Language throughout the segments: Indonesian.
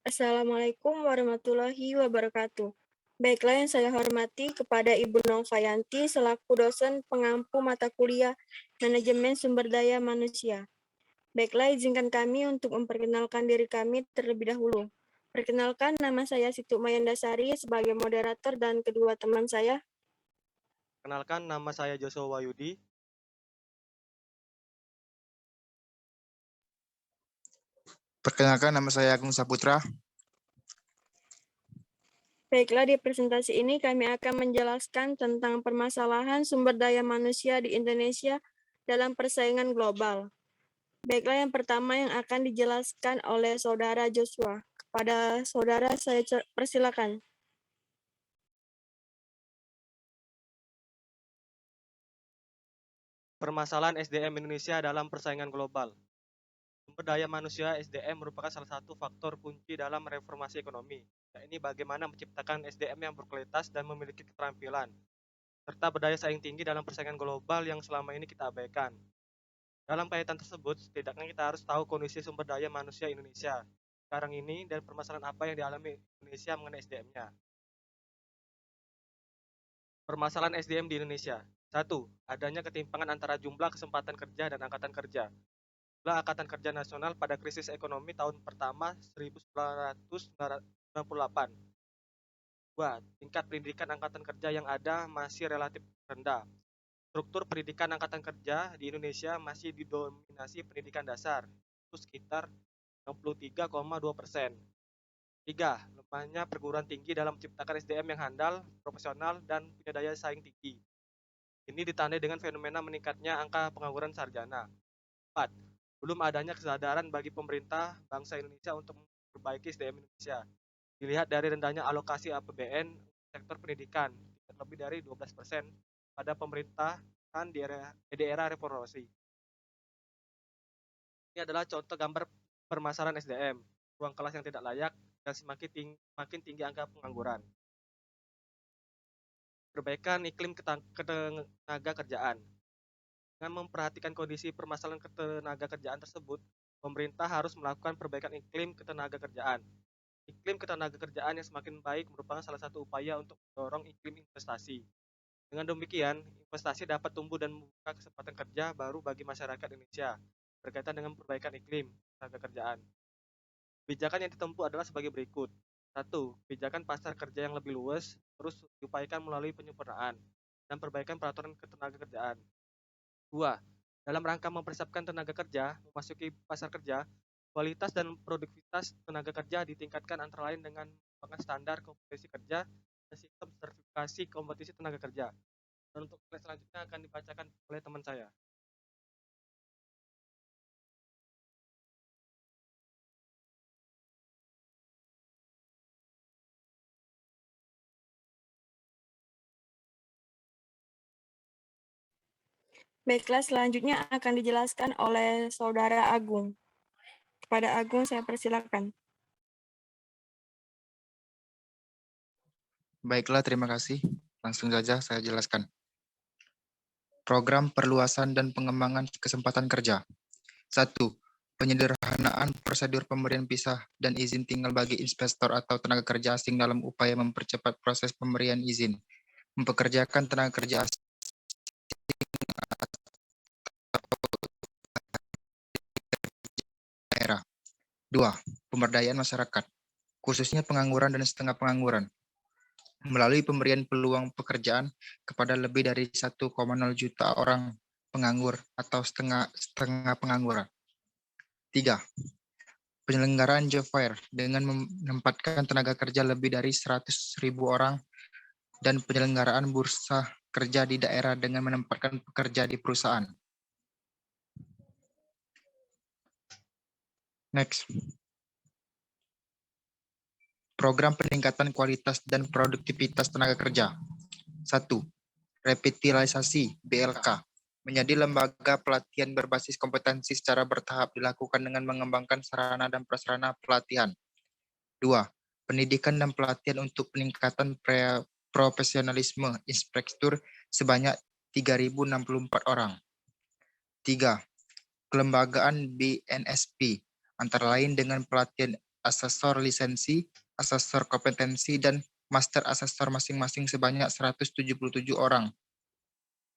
Assalamualaikum warahmatullahi wabarakatuh. Baiklah yang saya hormati kepada Ibu Nova-Yanti selaku dosen pengampu mata kuliah Manajemen Sumber Daya Manusia. Baiklah, izinkan kami untuk memperkenalkan diri kami terlebih dahulu. Perkenalkan, nama saya Situ Mayandasari sebagai moderator dan kedua teman saya. Kenalkan, nama saya Joshua Wayudi. Perkenalkan, nama saya Agung Saputra. Baiklah, di presentasi ini kami akan menjelaskan tentang permasalahan sumber daya manusia di Indonesia dalam persaingan global. Baiklah, yang pertama yang akan dijelaskan oleh Saudara Joshua. Kepada Saudara, saya persilakan. Permasalahan SDM Indonesia dalam persaingan global. Sumber daya manusia SDM merupakan salah satu faktor kunci dalam reformasi ekonomi. Ini bagaimana menciptakan SDM yang berkualitas dan memiliki keterampilan, serta berdaya saing tinggi dalam persaingan global yang selama ini kita abaikan. Dalam kaitan tersebut, setidaknya kita harus tahu kondisi sumber daya manusia Indonesia sekarang ini dan permasalahan apa yang dialami Indonesia mengenai SDM-nya. Permasalahan SDM di Indonesia. 1. Adanya ketimpangan antara jumlah kesempatan kerja dan angkatan kerja. Jumlah angkatan kerja nasional pada krisis ekonomi tahun pertama 1998. 2. Tingkat pendidikan angkatan kerja yang ada masih relatif rendah. Struktur pendidikan angkatan kerja di Indonesia masih didominasi pendidikan dasar, itu sekitar 63,2%. 3. Lemahnya perguruan tinggi dalam menciptakan SDM yang handal, profesional, dan punya daya saing tinggi. Ini ditandai dengan fenomena meningkatnya angka pengangguran sarjana. 4. Belum adanya kesadaran bagi pemerintah bangsa Indonesia untuk memperbaiki SDM Indonesia. Dilihat dari rendahnya alokasi APBN sektor pendidikan, lebih dari 12% pada pemerintahan di era reformasi. Ini adalah contoh gambar permasalahan SDM, ruang kelas yang tidak layak, dan semakin tinggi angka pengangguran. Perbaikan iklim ketenaga kerjaan. Dengan memperhatikan kondisi permasalahan ketenaga kerjaan tersebut, pemerintah harus melakukan perbaikan iklim ketenaga kerjaan. Iklim ketenaga kerjaan yang semakin baik merupakan salah satu upaya untuk mendorong iklim investasi. Dengan demikian, investasi dapat tumbuh dan membuka kesempatan kerja baru bagi masyarakat Indonesia berkaitan dengan perbaikan iklim ketenaga kerjaan. Kebijakan yang ditempuh adalah sebagai berikut. 1. Kebijakan pasar kerja yang lebih luas terus diupayakan melalui penyempurnaan dan perbaikan peraturan ketenaga kerjaan. 2. Dalam rangka mempersiapkan tenaga kerja memasuki pasar kerja, kualitas dan produktivitas tenaga kerja ditingkatkan antara lain dengan mengembangkan standar kompetensi kerja dan sistem sertifikasi kompetisi tenaga kerja. Dan untuk slide selanjutnya akan dibacakan oleh teman saya. Baiklah, selanjutnya akan dijelaskan oleh Saudara Agung. Kepada Agung, saya persilakan. Baiklah, terima kasih. Langsung saja saya jelaskan. Program perluasan dan pengembangan kesempatan kerja. 1. Penyederhanaan prosedur pemberian pisah dan izin tinggal bagi investor atau tenaga kerja asing dalam upaya mempercepat proses pemberian izin mempekerjakan tenaga kerja asing daerah. 2. Pemberdayaan masyarakat, khususnya pengangguran dan setengah pengangguran, melalui pemberian peluang pekerjaan kepada lebih dari 1,0 juta orang penganggur atau setengah pengangguran. 3. Penyelenggaraan job fair dengan menempatkan tenaga kerja lebih dari 100.000 orang dan penyelenggaraan bursa kerja di daerah dengan menempatkan pekerja di perusahaan. Next. Program peningkatan kualitas dan produktivitas tenaga kerja. 1. Revitalisasi BLK menjadi lembaga pelatihan berbasis kompetensi secara bertahap dilakukan dengan mengembangkan sarana dan prasarana pelatihan. 2. Pendidikan dan pelatihan untuk peningkatan profesionalisme inspektur sebanyak 3.064 orang. 3. Kelembagaan BNSP, antara lain dengan pelatihan asesor lisensi, asesor kompetensi, dan master asesor masing-masing sebanyak 177 orang,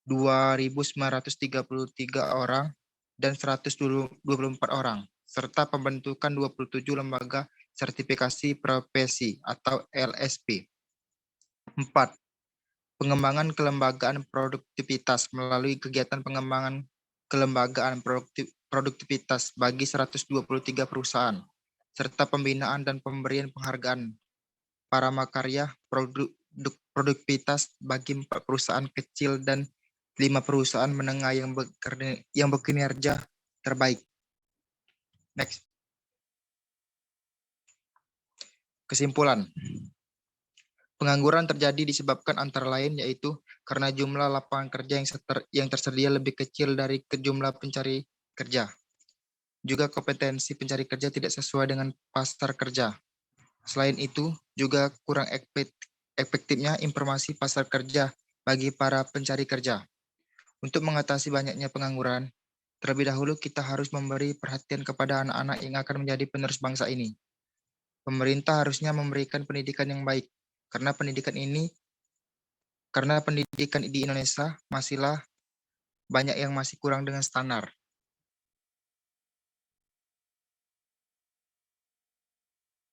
2.933 orang, dan 124 orang, serta pembentukan 27 lembaga sertifikasi profesi atau LSP. 4. Pengembangan kelembagaan produktivitas melalui kegiatan pengembangan kelembagaan produktivitas bagi 123 perusahaan, serta pembinaan dan pemberian penghargaan para makarya produktivitas bagi 4 perusahaan kecil dan 5 perusahaan menengah yang berkinerja terbaik. Next. Kesimpulan. Pengangguran terjadi disebabkan antara lain yaitu karena jumlah lapangan kerja yang tersedia lebih kecil dari jumlah pencari kerja. Juga kompetensi pencari kerja tidak sesuai dengan pasar kerja. Selain itu, juga kurang efektifnya informasi pasar kerja bagi para pencari kerja. Untuk mengatasi banyaknya pengangguran, terlebih dahulu kita harus memberi perhatian kepada anak-anak yang akan menjadi penerus bangsa ini. Pemerintah harusnya memberikan pendidikan yang baik, karena pendidikan di Indonesia masihlah banyak yang masih kurang dengan standar.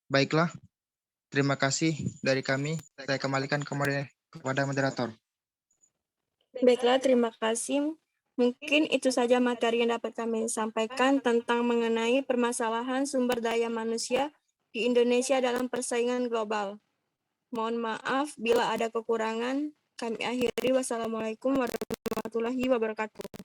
Baiklah, terima kasih dari kami. Saya kembalikan kepada moderator. Baiklah, terima kasih. Mungkin itu saja materi yang dapat kami sampaikan tentang mengenai permasalahan sumber daya manusia di Indonesia dalam persaingan global. Mohon maaf bila ada kekurangan. Kami akhiri. Wassalamualaikum warahmatullahi wabarakatuh.